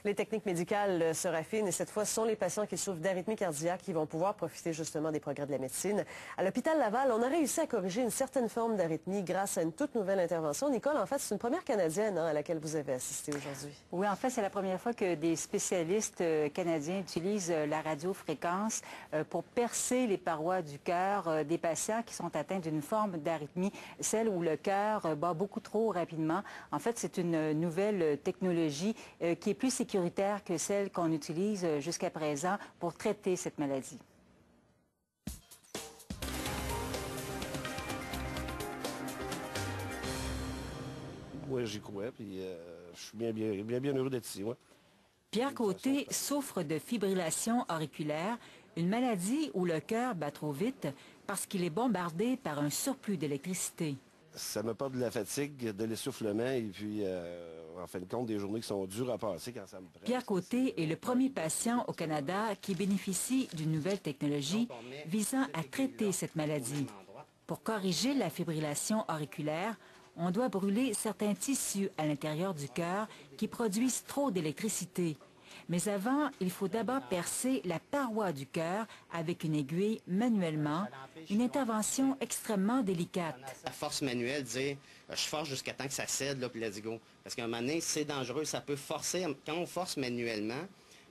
Les techniques médicales se raffinent et cette fois, ce sont les patients qui souffrent d'arythmie cardiaque qui vont pouvoir profiter justement des progrès de la médecine. À l'hôpital Laval, on a réussi à corriger une certaine forme d'arythmie grâce à une toute nouvelle intervention. Nicole, en fait, c'est une première canadienne à laquelle vous avez assisté aujourd'hui. Oui, en fait, c'est la première fois que des spécialistes canadiens utilisent la radiofréquence pour percer les parois du cœur des patients qui sont atteints d'une forme d'arythmie, celle où le cœur bat beaucoup trop rapidement. En fait, c'est une nouvelle technologie qui est plus sécuritaire que celle qu'on utilise jusqu'à présent pour traiter cette maladie. Oui, j'y crois, puis je suis bien heureux d'être ici, ouais. Pierre Côté souffre de fibrillation auriculaire, une maladie où le cœur bat trop vite parce qu'il est bombardé par un surplus d'électricité. Ça me porte de la fatigue, de l'essoufflement et puis, en fin de compte, des journées qui sont dures à passer quand ça me prend. Pierre Côté est le premier patient au Canada qui bénéficie d'une nouvelle technologie visant à traiter cette maladie. Pour corriger la fibrillation auriculaire, on doit brûler certains tissus à l'intérieur du cœur qui produisent trop d'électricité. Mais avant, il faut d'abord percer la paroi du cœur avec une aiguille manuellement, une intervention extrêmement délicate. La force manuelle, dire je force jusqu'à temps que ça cède, là, puis let's go. Parce qu'à un moment donné, c'est dangereux, ça peut forcer. Quand on force manuellement,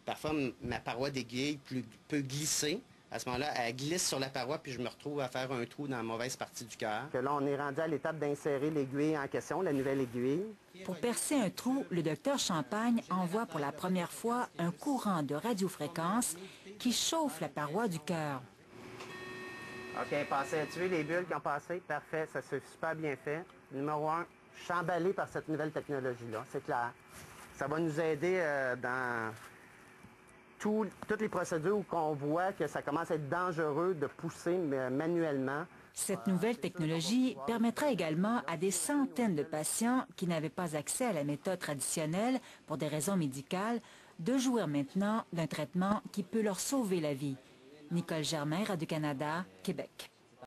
parfois ma paroi d'aiguille peut glisser. À ce moment-là, elle glisse sur la paroi, puis je me retrouve à faire un trou dans la mauvaise partie du cœur. Là, on est rendu à l'étape d'insérer l'aiguille en question, la nouvelle aiguille. Pour percer un trou, le docteur Champagne envoie pour la première fois un courant de radiofréquence qui chauffe la paroi du cœur. OK, passé à tuer les bulles qui ont passé. Parfait, ça s'est super bien fait. Numéro 1, je suis emballé par cette nouvelle technologie-là, c'est clair. Ça va nous aider dans toutes les procédures où on voit que ça commence à être dangereux de pousser manuellement. Cette nouvelle technologie permettra également à des centaines de patients qui n'avaient pas accès à la méthode traditionnelle pour des raisons médicales de jouir maintenant d'un traitement qui peut leur sauver la vie. Nicole Germain, Radio-Canada, Québec.